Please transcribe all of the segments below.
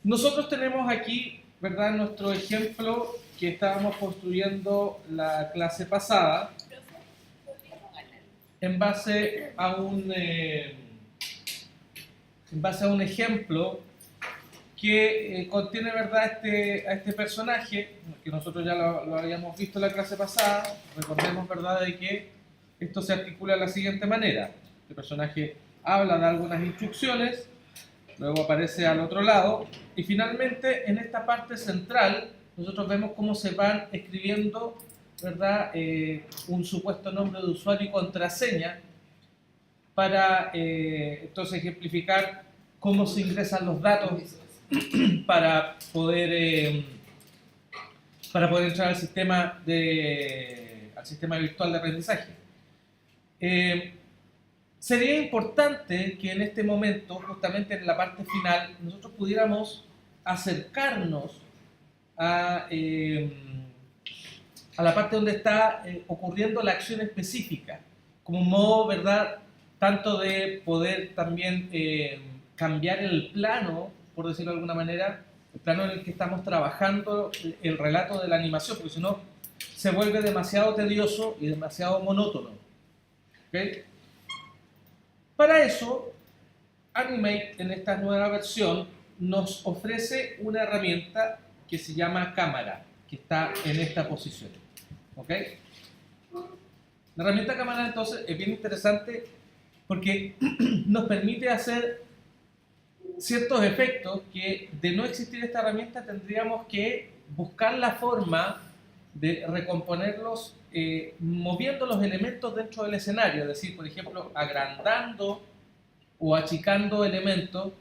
Nosotros tenemos aquí, ¿verdad?, nuestro ejemplo que estábamos construyendo la clase pasada en base a un ejemplo que contiene, ¿verdad?, a este personaje, que nosotros ya lo habíamos visto en la clase pasada. Recordemos, ¿verdad?, de que esto se articula de la siguiente manera. Este personaje habla de algunas instrucciones, luego aparece al otro lado, y finalmente en esta parte central nosotros vemos cómo se van escribiendo, ¿verdad?, un supuesto nombre de usuario y contraseña para entonces ejemplificar cómo se ingresan los datos para poder, eh, para poder entrar al sistema virtual de aprendizaje. Eh, Sería importante que en este momento, justamente en la parte final, nosotros pudiéramos acercarnos a, a la parte donde está ocurriendo la acción específica, como un modo, ¿verdad?, tanto de poder también cambiar el plano, por decirlo de alguna manera, el plano en el que estamos trabajando el relato de la animación, porque si no se vuelve demasiado tedioso y demasiado monótono. ¿Okay? Para eso, Animate en esta nueva versión nos ofrece una herramienta que se llama cámara, que está en esta posición. ¿Ok? La herramienta cámara entonces es bien interesante porque nos permite hacer ciertos efectos que de no existir esta herramienta tendríamos que buscar la forma de recomponerlos moviendo los elementos dentro del escenario, es decir, por ejemplo, agrandando o achicando elementos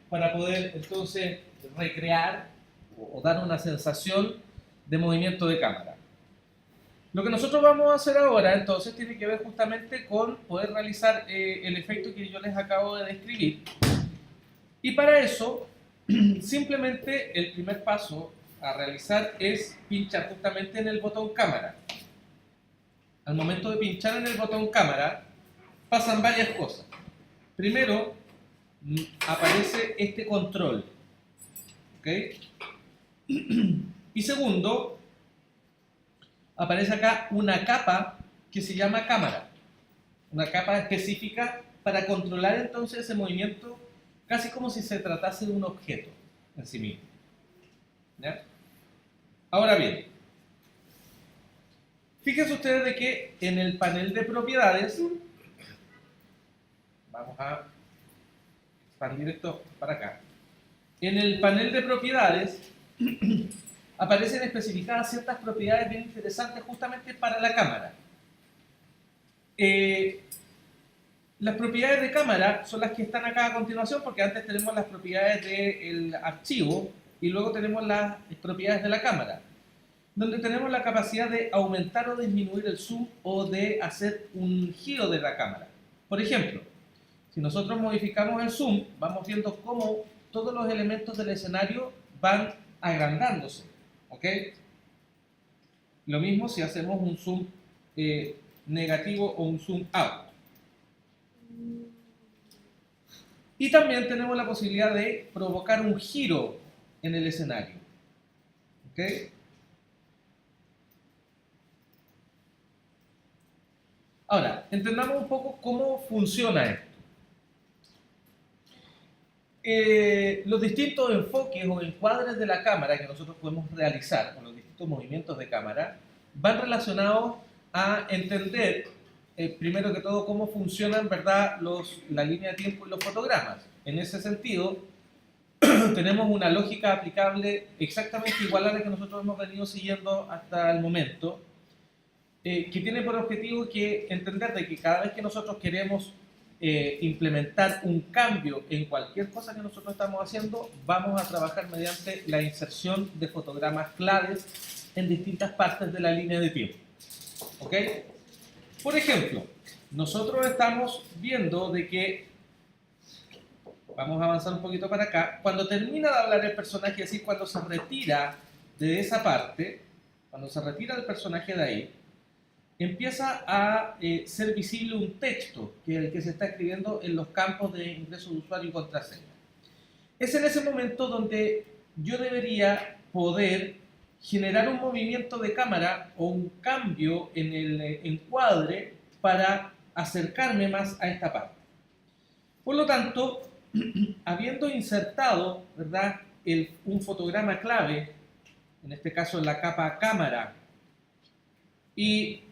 para poder entonces recrear o dar una sensación de movimiento de cámara. Lo que nosotros vamos a hacer ahora entonces tiene que ver justamente con poder realizar el efecto que yo les acabo de describir, y para eso simplemente el primer paso a realizar es pinchar justamente en el botón cámara. Al momento de pinchar en el botón cámara pasan varias cosas. Primero, aparece este control, ¿ok? Y segundo, aparece acá una capa que se llama cámara, una capa específica para controlar entonces ese movimiento casi como si se tratase de un objeto en sí mismo. ¿Ya? Ahora bien, fíjense ustedes de que en el panel de propiedades, vamos a expandir esto para acá, en el panel de propiedades aparecen especificadas ciertas propiedades bien interesantes justamente para la cámara. Las propiedades de cámara son las que están acá a continuación, porque antes tenemos las propiedades del archivo y luego tenemos las propiedades de la cámara, donde tenemos la capacidad de aumentar o disminuir el zoom o de hacer un giro de la cámara. Por ejemplo, si nosotros modificamos el zoom, vamos viendo cómo todos los elementos del escenario van agrandándose. ¿Ok? Lo mismo si hacemos un zoom negativo o un zoom out. Y también tenemos la posibilidad de provocar un giro en el escenario. ¿Ok? Ahora, entendamos un poco cómo funciona esto. Los distintos enfoques o encuadres de la cámara que nosotros podemos realizar con los distintos movimientos de cámara van relacionados a entender, primero que todo, cómo funcionan, ¿verdad?, la línea de tiempo y los fotogramas. En ese sentido, tenemos una lógica aplicable exactamente igual a la que nosotros hemos venido siguiendo hasta el momento, que tiene por objetivo que entender de que cada vez que nosotros queremos implementar un cambio en cualquier cosa que nosotros estamos haciendo, vamos a trabajar mediante la inserción de fotogramas claves en distintas partes de la línea de tiempo. ¿Ok? Por ejemplo, nosotros estamos viendo de que, vamos a avanzar un poquito para acá, cuando termina de hablar el personaje, es decir, cuando se retira de esa parte, cuando se retira el personaje de ahí, empieza a ser visible un texto, que es el que se está escribiendo en los campos de ingreso de usuario y contraseña. es en ese momento donde yo debería poder generar un movimiento de cámara o un cambio en el encuadre para acercarme más a esta parte. Por lo tanto, habiendo insertado, ¿verdad?, un fotograma clave, en este caso en la capa cámara, y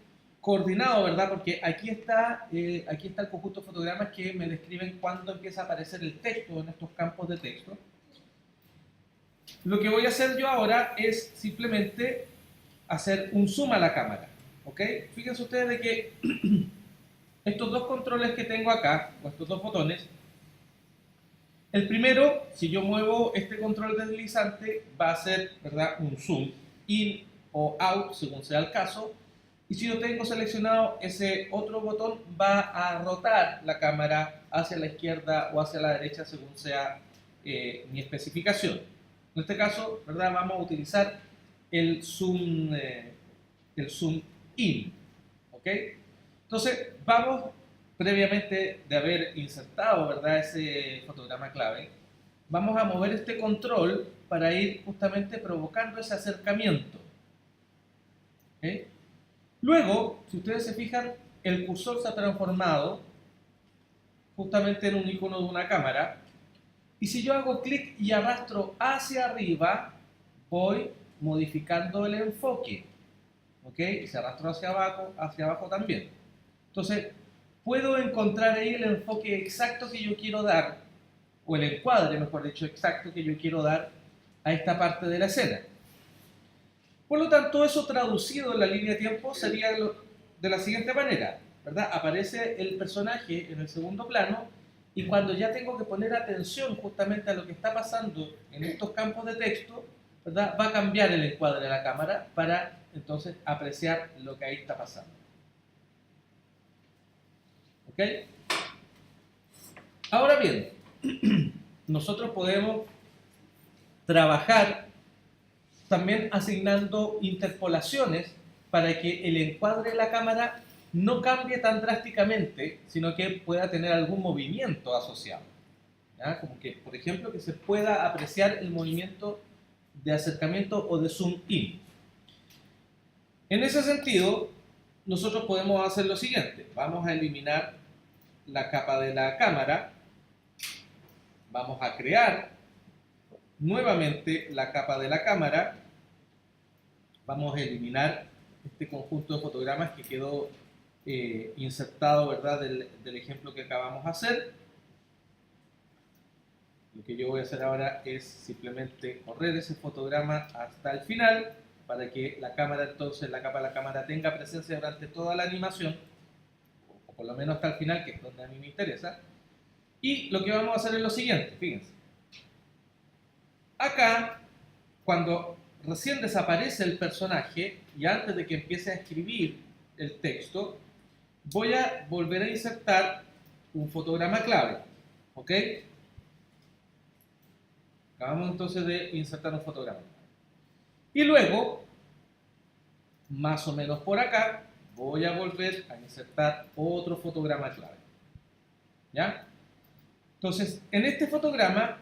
coordinado, ¿verdad?, porque aquí está el conjunto de fotogramas que me describen cuándo empieza a aparecer el texto en estos campos de texto. Lo que voy a hacer yo ahora es simplemente hacer un zoom a la cámara, ¿ok? Fíjense ustedes de que estos dos controles que tengo acá, o estos dos botones, el primero, si yo muevo este control deslizante, va a ser, ¿verdad?, un zoom, in o out, según sea el caso, y si yo tengo seleccionado ese otro botón, va a rotar la cámara hacia la izquierda o hacia la derecha, según sea mi especificación. En este caso, ¿verdad?, vamos a utilizar el zoom in, ¿ok? Entonces, vamos, previamente de haber insertado, ¿verdad?, ese fotograma clave, vamos a mover este control para ir justamente provocando ese acercamiento. ¿Okay? Luego, si ustedes se fijan, el cursor se ha transformado justamente en un icono de una cámara, y si yo hago clic y arrastro hacia arriba, voy modificando el enfoque, ¿ok? Y si arrastro hacia abajo también. Entonces, puedo encontrar ahí el enfoque exacto que yo quiero dar, o el encuadre, mejor dicho, exacto que yo quiero dar a esta parte de la escena. Por lo tanto, eso traducido en la línea de tiempo sería de la siguiente manera, ¿verdad? Aparece el personaje en el segundo plano, y cuando ya tengo que poner atención justamente a lo que está pasando en estos campos de texto, ¿verdad?, va a cambiar el encuadre de la cámara para entonces apreciar lo que ahí está pasando. ¿Ok? Ahora bien, nosotros podemos trabajar también asignando interpolaciones para que el encuadre de la cámara no cambie tan drásticamente, sino que pueda tener algún movimiento asociado. ¿Ya? Como que, por ejemplo, que se pueda apreciar el movimiento de acercamiento o de zoom in. En ese sentido, nosotros podemos hacer lo siguiente. Vamos a eliminar la capa de la cámara. Vamos a crear nuevamente la capa de la cámara. Vamos a eliminar este conjunto de fotogramas que quedó insertado, ¿verdad?, del ejemplo que acabamos de hacer. Lo que yo voy a hacer ahora es simplemente correr ese fotograma hasta el final para que la cámara, entonces la capa de la cámara tenga presencia durante toda la animación, o por lo menos hasta el final, que es donde a mí me interesa. Y lo que vamos a hacer es lo siguiente, fíjense. Acá, cuando recién desaparece el personaje y antes de que empiece a escribir el texto, voy a volver a insertar un fotograma clave, ¿ok? Acabamos entonces de insertar un fotograma. Y luego, más o menos por acá, voy a volver a insertar otro fotograma clave. ¿Ya? Entonces, en este fotograma,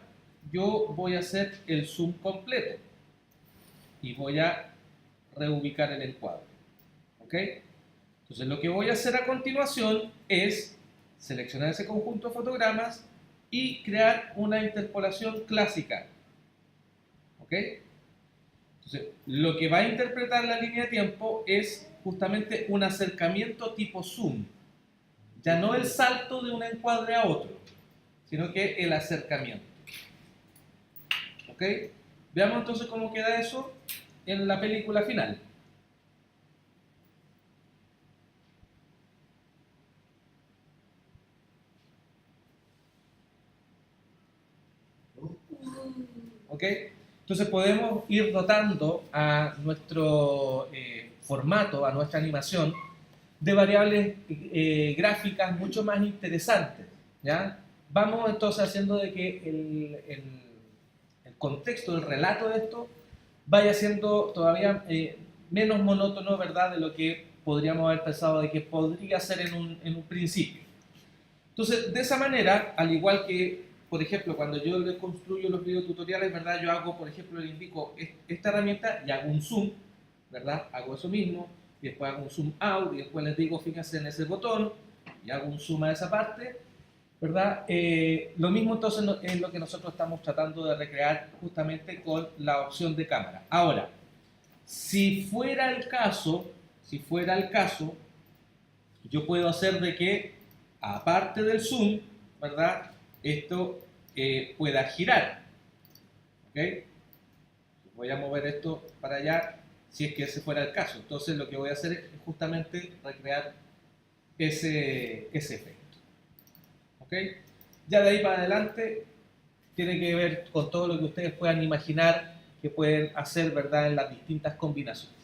yo voy a hacer el zoom completo y voy a reubicar el encuadre. ¿Ok? Entonces, lo que voy a hacer a continuación es seleccionar ese conjunto de fotogramas y crear una interpolación clásica. ¿Ok? Entonces, lo que va a interpretar la línea de tiempo es justamente un acercamiento tipo zoom. Ya no el salto de un encuadre a otro, sino que el acercamiento. ¿Ok? Veamos entonces cómo queda eso en la película final. ¿Ok? Entonces podemos ir dotando a nuestro formato, a nuestra animación, de variables gráficas mucho más interesantes. ¿Ya? Vamos entonces haciendo de que el contexto, el relato de esto, vaya siendo todavía menos monótono, ¿verdad?, de lo que podríamos haber pensado de que podría ser en un principio. Entonces, de esa manera, al igual que por ejemplo, cuando yo les construyo los videotutoriales, ¿verdad? Yo hago, por ejemplo, le indico esta herramienta y hago un zoom, ¿verdad? Hago eso mismo, y después hago un zoom out, y después les digo, fíjense en ese botón, y hago un zoom a esa parte, ¿verdad? Lo mismo entonces es lo que nosotros estamos tratando de recrear justamente con la opción de cámara. Ahora, si fuera el caso, yo puedo hacer de que, aparte del zoom, ¿verdad? Esto pueda girar, ¿ok? Voy a mover esto para allá, si es que ese fuera el caso. Entonces lo que voy a hacer es justamente recrear ese efecto, ¿ok? Ya de ahí para adelante tiene que ver con todo lo que ustedes puedan imaginar que pueden hacer, ¿verdad? En las distintas combinaciones.